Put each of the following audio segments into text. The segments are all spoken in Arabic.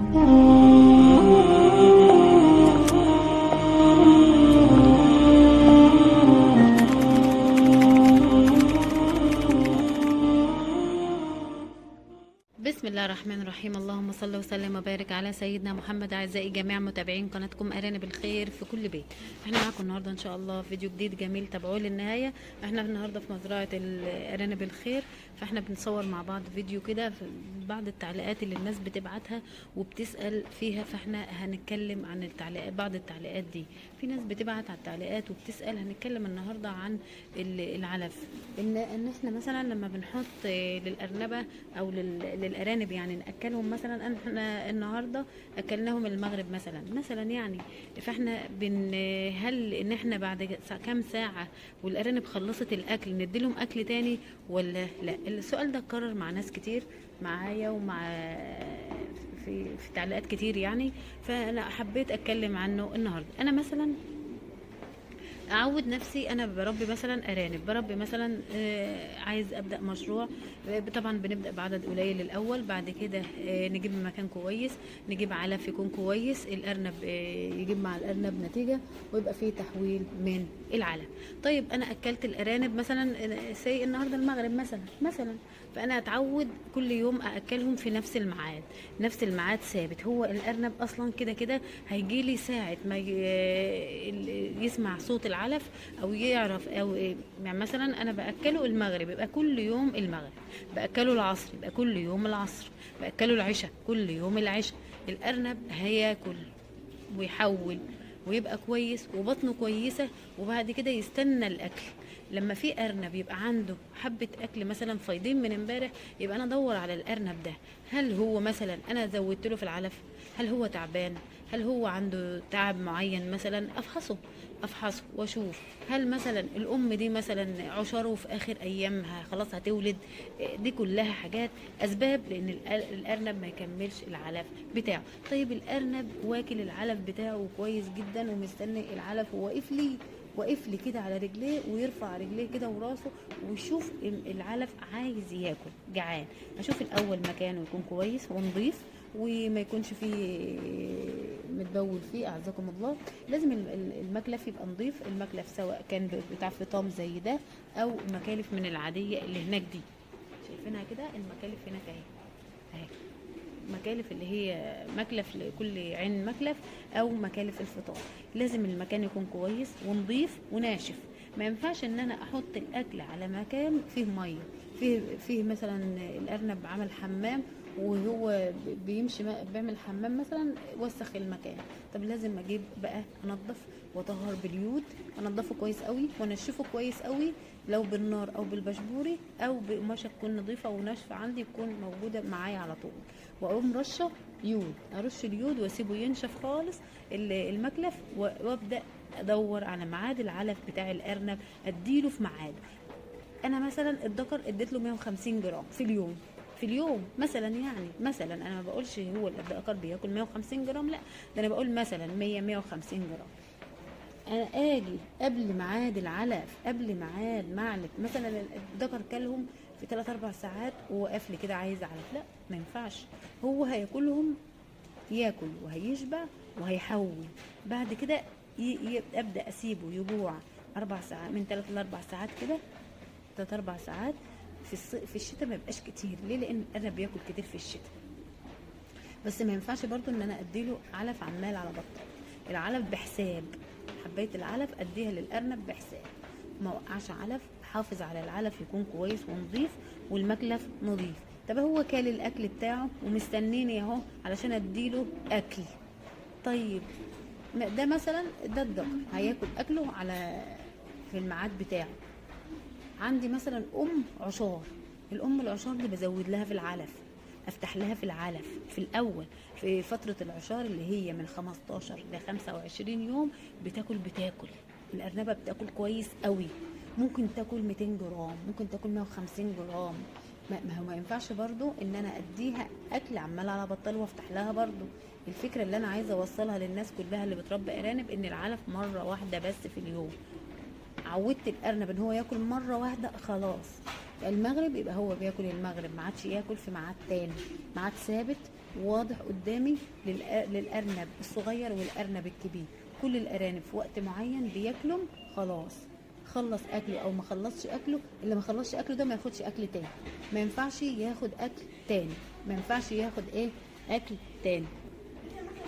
بسم الله الرحمن الرحيم. اللهم صل وسلم وبارك على سيدنا محمد. اعزائي جميع متابعين قناتكم ارانب الخير في كل بيت، احنا معاكم النهارده ان شاء الله فيديو جديد جميل، تابعوه للنهايه. احنا النهارده في مزرعه الارانب الخير، فاحنا بنصور مع بعض فيديو كده بعض التعليقات اللي الناس بتبعتها وبتسال فيها، فاحنا هنتكلم عن التعليقات، بعض التعليقات دي في ناس بتبعت على التعليقات وبتسال. هنتكلم النهارده عن العلف، ان احنا مثلا لما بنحط للارنبه او للارانب يعني ناكلهم، مثلا احنا النهارده اكلناهم المغرب مثلا يعني، فاحنا هل ان احنا بعد كام ساعه والارانب خلصت الاكل نديلهم اكل تاني ولا لا؟ السؤال ده اتكرر مع ناس كتير، معايا ومع في تعليقات كتير يعني، فانا حبيت اتكلم عنه النهارده. انا مثلا اعود نفسي، انا بربي مثلا ارانب، بربي مثلا عايز ابدا مشروع. طبعا بنبدا بعدد قليل الاول، بعد كده نجيب مكان كويس، نجيب علف يكون كويس، الارنب يجيب مع الارنب نتيجه، ويبقى فيه تحويل من العلف. طيب انا اكلت الارانب مثلا سي النهارده المغرب مثلا، فانا اتعود كل يوم ااكلهم في نفس الميعاد، نفس الميعاد ثابت. هو الارنب اصلا كده كده هيجي لي ساعه ما يسمع صوت العلف او يعرف، او يعني مثلا انا باكله المغرب يبقى كل يوم المغرب، باكله العصر يبقى كل يوم العصر، باكله العشاء كل يوم العشاء. الارنب هياكل ويحول ويبقى كويس وبطنه كويسه، وبعد كده يستنى الاكل. لما في ارنب يبقى عنده حبه اكل مثلا فايضين من امبارح، يبقى انا ادور على الارنب ده، هل هو مثلا انا زودت له في العلف، هل هو تعبان، هل هو عنده تعب معين، مثلا افحصه واشوف هل مثلا الام دي مثلا عشره في اخر ايامها خلاص هتولد. دي كلها حاجات اسباب لان الارنب ما يكملش العلف بتاعه. طيب الارنب واكل العلف بتاعه كويس جدا ومستني العلف، واقف لي كده على رجليه، ويرفع رجليه كده وراسه ويشوف العلف، عايز ياكل، جعان. اشوف الاول مكانه يكون كويس ونظيف، وما يكونش فيه متبول فيه، اعزكم الله. لازم المكلف يبقى نظيف، المكلف سواء كان بتاع فطام زي ده او مكالف من العاديه اللي هناك دي، شايفينها كده المكالف هناك اهي مكالف اللي هي مكلف لكل عين مكلف، او مكالف الفطار. لازم المكان يكون كويس ونظيف وناشف. ما ينفعش ان انا احط الاكل على مكان فيه ميه، فيه مثلا الارنب عمل حمام وهو بيمشي بيعمل حمام مثلا، وسخ المكان. طب لازم اجيب بقى انضف واطهر باليود، انضفه كويس قوي وانشفه كويس قوي، لو بالنار او بالبشبوري او بقماشه تكون نظيفه وناشفه عندي تكون موجوده معايا على طول، واقوم رشه يود، ارش اليود واسيبه ينشف خالص المكلف، وابدا ادور على ميعاد العلف بتاع الارنب اديله في ميعاده. انا مثلا الذكر اديت له 150 جرام في اليوم مثلا، يعني مثلا انا ما بقولش هو الذكر بياكل 150 جرام، لا، ده انا بقول مثلا 150 جرام. انا اجي قبل ميعاد العلف، قبل ميعاد معلف مثلا الذكر كلهم في 3 4 ساعات ووقف لي كده عايز علف، لا ما ينفعش. هو هياكلهم، ياكل وهيشبع وهيحول، بعد كده ابدا اسيبه يجوع 4 ساعات، من 3 ل 4 ساعات كده، 3 4 ساعات. في الشتاء ما يبقاش كتير، ليه؟ لان انا بياكل كتير في الشتاء. بس ما ينفعش برضو ان انا اديله علف عمال على بطال، العلف بحساب، حبايه العلف اديها للارنب بحساب، ما وقعش علف، حافظ على العلف يكون كويس ونظيف والمكلف نظيف. طب هو كال الاكل بتاعه ومستنيني اهو علشان اديله اكل. طيب ده مثلا ده الذكر هياكل اكله على في الميعاد بتاعه. عندي مثلا عشار، العشار دي بزود لها في العلف، افتح لها في العلف في الاول، في فترة العشار اللي هي من 15 ل 25 يوم بتاكل الارنبة بتاكل كويس قوي، ممكن تاكل 200 جرام، ممكن تاكل 150 جرام. ما هو ما ينفعش برضو ان انا اديها اكل عمال على بطال وافتح لها برضو. الفكرة اللي انا عايزة اوصلها للناس كلها اللي بتربي ارانب، ان العلف مرة واحدة بس في اليوم. عودت الارنب ان هو ياكل مره واحده خلاص، المغرب يبقى هو بياكل المغرب، ما عادش ياكل في ميعاد تاني، ميعاد ثابت واضح قدامي للارنب الصغير والارنب الكبير. كل الارانب في وقت معين بياكلوا، خلاص خلص اكله او ما خلصش اكله. اللي ما خلصش اكله ده ما ياخدش اكل تاني، ما ينفعش ياخد اكل تاني، ما ينفعش ياخد ايه اكل تاني.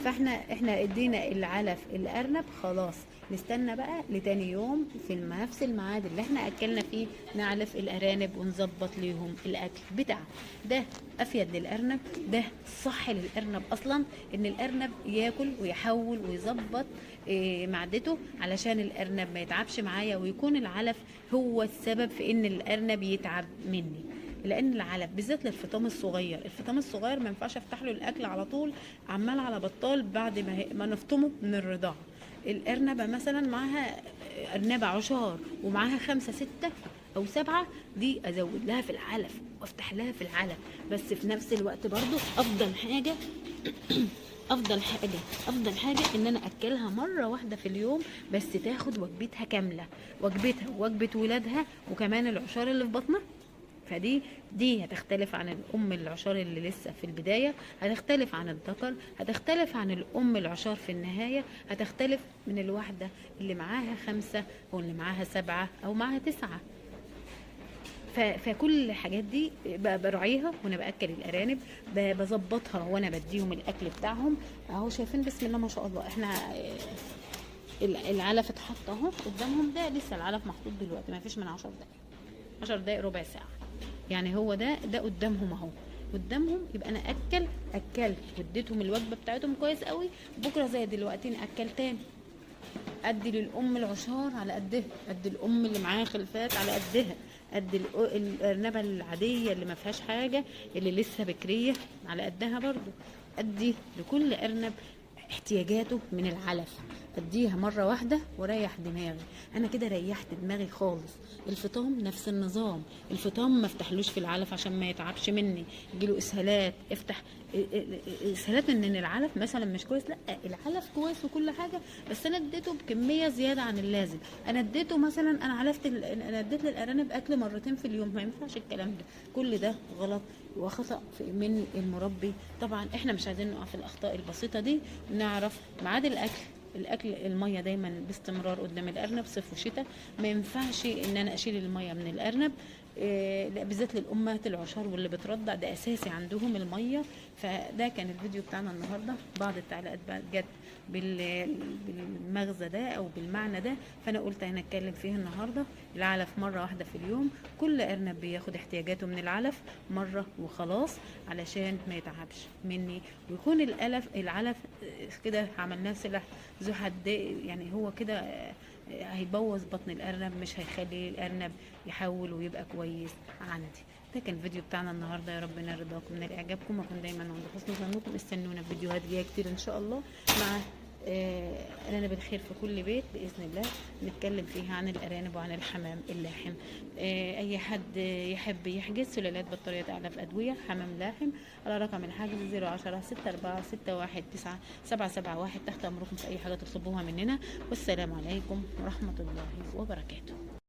فاحنا ادينا العلف الارنب، خلاص نستنى بقى لتاني يوم في نفس الميعاد اللي احنا اكلنا فيه نعلف الارانب ونظبط ليهم الاكل بتاعه. ده افيد للارنب، ده صح للارنب اصلا ان الارنب ياكل ويحول ويظبط معدته علشان الارنب ما يتعبش معايا، ويكون العلف هو السبب في ان الارنب يتعب مني. لان العلف بالذات للفطام الصغير، الفطام الصغير ما ينفعش افتح له الاكل على طول عمال على بطال بعد ما نفطمه من الرضاعه. الارنبه مثلا معاها ارنبه عشار ومعاها 5 6 او 7، دي ازود لها في العلف وافتح لها في العلف، بس في نفس الوقت برضو افضل حاجه افضل حاجه ان انا اكلها مره واحده في اليوم، بس تاخد وجبتها كامله، وجبتها ووجبه ولادها وكمان العشار اللي في بطنها. فدي هتختلف عن الام العشار اللي لسه في البدايه، هتختلف عن الذكر، هتختلف عن الام العشار في النهايه، هتختلف من الواحده اللي معاها 5 او اللي معاها 7 او معاها 9. فكل الحاجات دي براعيها وانا باكل الارانب، بظبطها وانا بديهم الاكل بتاعهم. اهو شايفين بسم الله ما شاء الله، احنا العلف اتحط اهو قدامهم، ده لسه العلف محطوط دلوقتي ما فيش من 10 دقايق، 10 دقايق ربع ساعه يعني. هو ده قدامهم اهو قدامهم. يبقى انا اكلت واديتهم الوجبه بتاعتهم كويس قوي. بكره زي دلوقتي ناكل تاني، ادي للام العشار على قدها، ادي الام اللي معاها خلفات على قدها، ادي الارنبه العاديه اللي ما فيهاش حاجه اللي لسه بكريه على قدها برضو. ادي لكل ارنب احتياجاته من العلف، اديها مره واحده وريح دماغي. انا كده ريحت دماغي خالص. الفطام نفس النظام، الفطام ما افتحلوش في العلف عشان ما يتعبش مني، يجيله اسهالات. افتح اسهالات ان العلف مثلا مش كويس، لا العلف كويس وكل حاجه، بس انا اديته بكميه زياده عن اللازم. انا اديته مثلا، انا اديت للارانب اكل مرتين في اليوم، ما ينفعش الكلام ده. كل ده غلط وخطأ من المربي. طبعا احنا مش عايزين نقع في الاخطاء البسيطه دي، نعرف ميعاد الاكل الميه دايما باستمرار قدام الارنب صيف وشتاء. ما ينفعش ان انا اشيل الميه من الارنب، لا بالذات للامهات العشار واللي بترضع، ده اساسي عندهم الميه. فده كان الفيديو بتاعنا النهارده. بعض التعليقات بقى جت بالمغزى ده او بالمعنى ده، فانا قلت انا اتكلم فيه النهارده. العلف مره واحده في اليوم، كل ارنب بياخد احتياجاته من العلف مره وخلاص علشان ما يتعبش مني، ويكون العلف كده عملناه سلاح ذو حدين. يعني هو كده هيبوظ بطن الارنب، مش هيخلي الارنب يحول ويبقى كويس عندي. ده كان الفيديو بتاعنا النهارده، يا رب يرضاكم من اعجابكم، واكون دايما عند حسن ظنكم. استنونا في فيديوهات جايه كتير ان شاء الله، مع ارانب الخير في كل بيت باذن الله، نتكلم فيها عن الارانب وعن الحمام اللاحم. اي حد يحب يحجز سلالات بطارية اعلاف ادويه حمام لاحم على رقم الحجز 010 64 61 9 771. تحت امركم في اي حاجه تطلبوها مننا، والسلام عليكم ورحمه الله وبركاته.